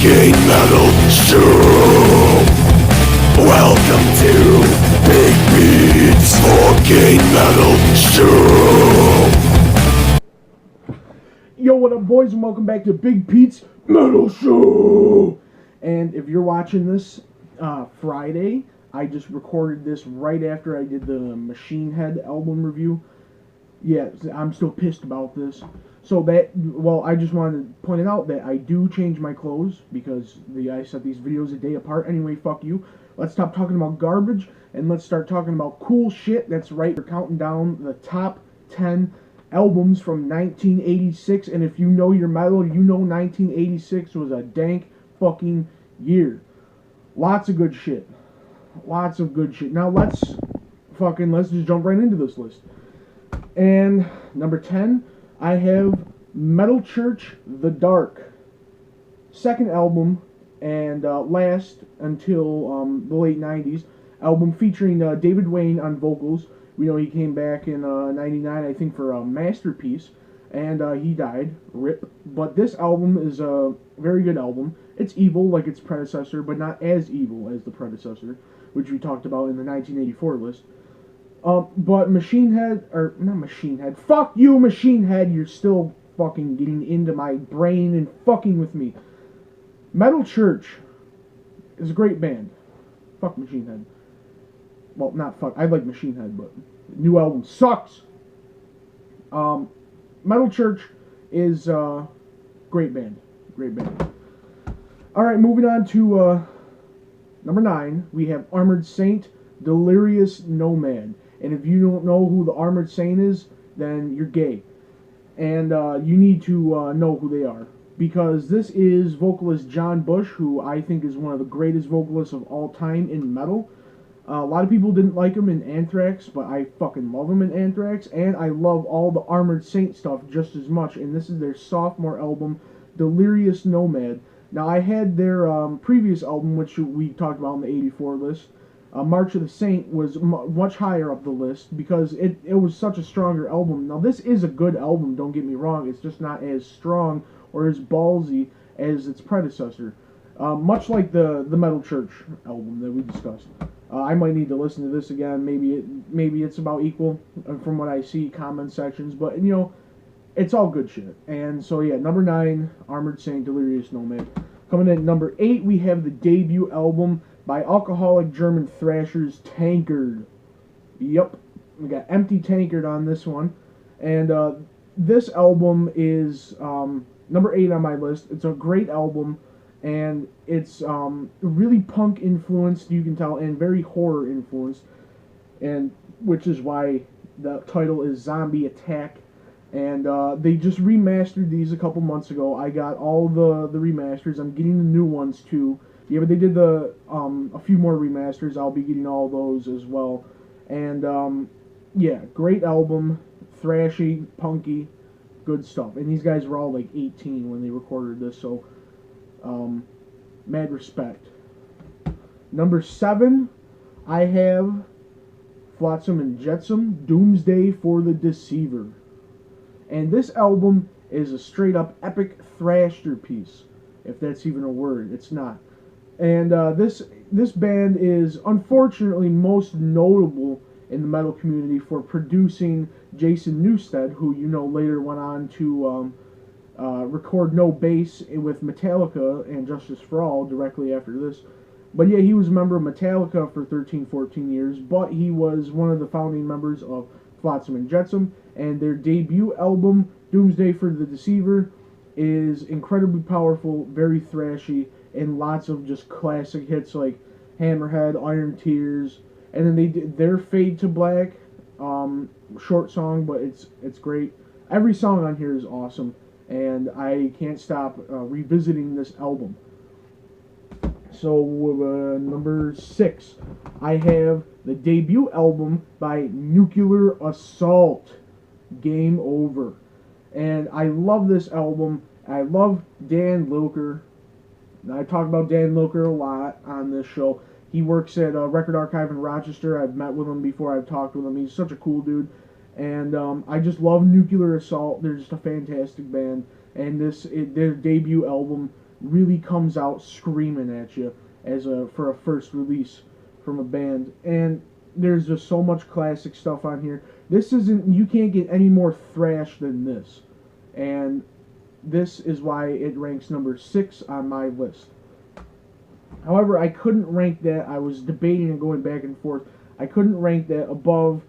fucking metal show. Welcome to Big Beats fucking metal show. Yo, what up, boys, and welcome back to Big Pete's Metal Show. And if you're watching this Friday, I just recorded this right after I did the Machine Head album review. Yeah, I'm still pissed about this. So I just wanted to point it out that I do change my clothes because I set these videos a day apart. Anyway, fuck you. Let's stop talking about garbage and let's start talking about cool shit. That's right, we're counting down the top 10 albums from 1986. And if you know your metal, you know 1986 was a dank fucking year. Lots of good shit. Lots of good shit. Now let's just jump right into this list. And number 10, I have Metal Church The Dark. Second album, and last until the late 90s. Album featuring David Wayne on vocals. We know he came back in 99, I think, for Masterpiece. And he died. RIP. But this album is a very good album. It's evil like its predecessor, but not as evil as the predecessor, which we talked about in the 1984 list. But Machine Head, or not Machine Head, fuck you, Machine Head, you're still fucking getting into my brain and fucking with me. Metal Church is a great band. Fuck Machine Head. Well, not fuck, I like Machine Head, but the new album sucks. Metal Church is a great band. Great band. Alright, moving on to number 9, we have Armored Saint, Delirious Nomad. And if you don't know who the Armored Saint is, then you're gay. And you need to know who they are. Because this is vocalist John Bush, who I think is one of the greatest vocalists of all time in metal. A lot of people didn't like him in Anthrax, but I fucking love him in Anthrax. And I love all the Armored Saint stuff just as much. And this is their sophomore album, Delirious Nomad. Now, I had their previous album, which we talked about on the 84 list. March of the Saint was much higher up the list because it was such a stronger album. Now, this is a good album, don't get me wrong. It's just not as strong or as ballsy as its predecessor. Much like the Metal Church album that we discussed. I might need to listen to this again. Maybe it's about equal from what I see comment sections. But, you know, it's all good shit. And so, yeah, number 9, Armored Saint, Delirious Nomad. Coming in at number 8, we have the debut album by alcoholic German thrashers Tankard. Yep, we got Empty Tankard on this one. And this album is number 8 on my list. It's a great album, and it's really punk influenced, you can tell, and very horror influenced, and which is why the title is Zombie Attack. And they just remastered these a couple months ago. I got all the remasters. I'm getting the new ones too. Yeah, but they did a few more remasters. I'll be getting all those as well. And yeah, great album, thrashy, punky, good stuff. And these guys were all like 18 when they recorded this, so mad respect. Number 7, I have Flotsam and Jetsam, Doomsday for the Deceiver. And this album is a straight up epic thrashterpiece, if that's even a word. It's not. And this band is unfortunately most notable in the metal community for producing Jason Newsted, who you know later went on to record No Bass with Metallica and Justice for All directly after this. But yeah, he was a member of Metallica for 13-14 years, but he was one of the founding members of Flotsam and Jetsam, and their debut album, Doomsday for the Deceiver, is incredibly powerful, very thrashy, and lots of just classic hits like Hammerhead, Iron Tears, and then they did their Fade to Black, short song, but it's great. Every song on here is awesome, and I can't stop revisiting this album. So number 6, I have the debut album by Nuclear Assault, Game Over. And I love this album. I love Dan Lilker. I talk about Dan Lilker a lot on this show. He works at Record Archive in Rochester. I've met with him before. I've talked with him. He's such a cool dude. And I just love Nuclear Assault. They're just a fantastic band. And their debut album, really comes out screaming at you for a first release from a band. And there's just so much classic stuff on here. You can't get any more thrash than this. And this is why it ranks number 6 on my list. However, I couldn't rank that. I was debating and going back and forth. I couldn't rank that above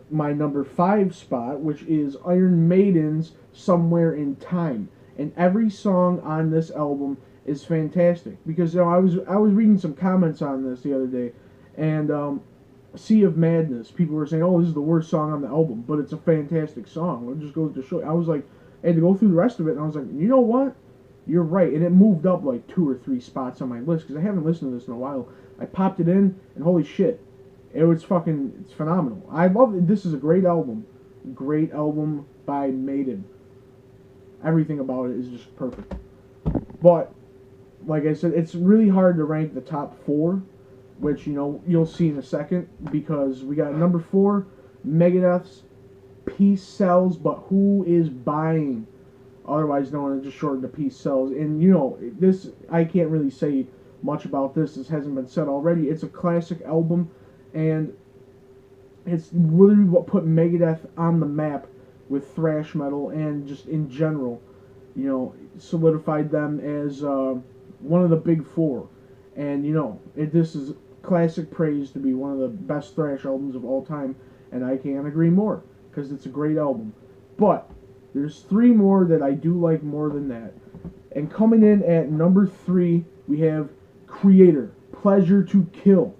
my number 5 spot, which is Iron Maiden's Somewhere in Time. And every song on this album is fantastic. Because I was reading some comments on this the other day, and Sea of Madness, people were saying, "Oh, this is the worst song on the album," but it's a fantastic song. It just goes to show. I was like, I had to go through the rest of it, and I was like, you know what? You're right. And it moved up like 2 or 3 spots on my list because I haven't listened to this in a while. I popped it in, and holy shit, it's phenomenal. I love it. This is a great album by Maiden. Everything about it is just perfect. But like I said, it's really hard to rank the top 4, which you'll see in a second, because we got number 4, Megadeth's Peace Sells, but Who Is Buying? Otherwise known as just shortened to Peace Sells. And this, I can't really say much about this. This hasn't been said already. It's a classic album, and it's really what put Megadeth on the map with thrash metal, and just in general, solidified them as one of the big 4. And this is classic praise to be one of the best thrash albums of all time, and I can't agree more, because it's a great album. But there's 3 more that I do like more than that. And coming in at number 3, we have Kreator, Pleasure to Kill.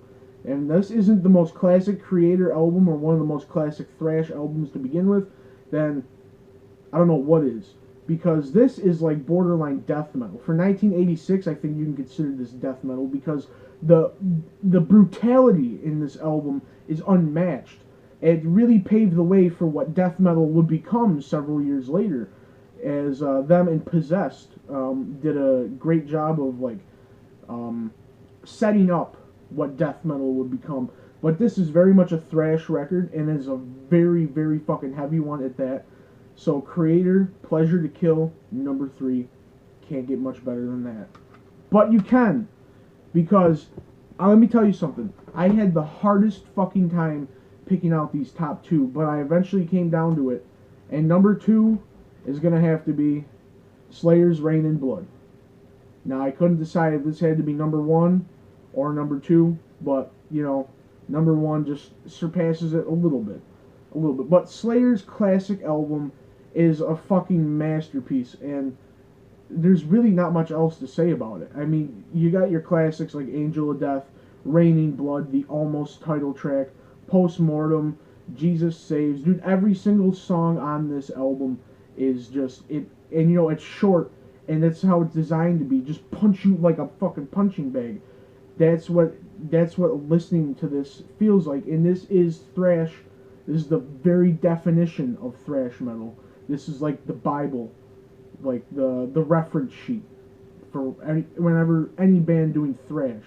And this isn't the most classic Kreator album, or one of the most classic thrash albums to begin with, then I don't know what is. Because this is like borderline death metal. For 1986, I think you can consider this death metal, because the brutality in this album is unmatched. It really paved the way for what death metal would become several years later, as them and Possessed did a great job of setting up what death metal would become. But this is very much a thrash record, and is a very, very fucking heavy one at that. So Kreator, Pleasure to Kill, number 3. Can't get much better than that. But you can, because let me tell you something. I had the hardest fucking time picking out these top 2, but I eventually came down to it. And number 2 is going to have to be Slayer's Reign in Blood. Now, I couldn't decide if this had to be number 1 or number 2, but, number 1 just surpasses it a little bit. But Slayer's classic album is a fucking masterpiece, and there's really not much else to say about it. I mean, you got your classics like Angel of Death, Reign in Blood, the Almost title track, Postmortem, Jesus Saves. Dude, every single song on this album is just it. And it's short, and that's how it's designed to be. Just punch you like a fucking punching bag. That's what listening to this feels like. And this is thrash. This is the very definition of thrash metal. This is like the Bible, like the reference sheet for whenever any band doing thrash.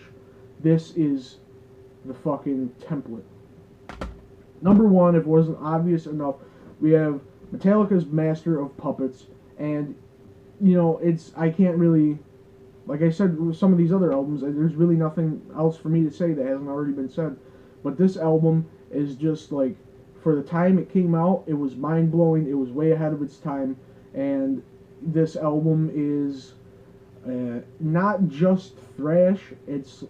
This is the fucking template. Number 1, if it wasn't obvious enough, we have Metallica's Master of Puppets, and I can't really, like I said with some of these other albums, there's really nothing else for me to say that hasn't already been said. But this album is just like, for the time it came out, it was mind-blowing. It was way ahead of its time. And this album is not just thrash. It's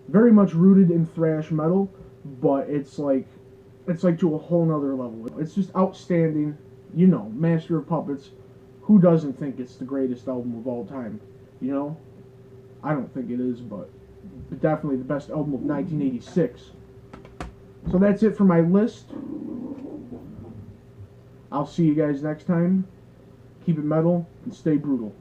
very much rooted in thrash metal, but it's like to a whole nother level. It's just outstanding. Master of Puppets. Who doesn't think it's the greatest album of all time? I don't think it is, but definitely the best album of 1986. So that's it for my list. I'll see you guys next time. Keep it metal and stay brutal.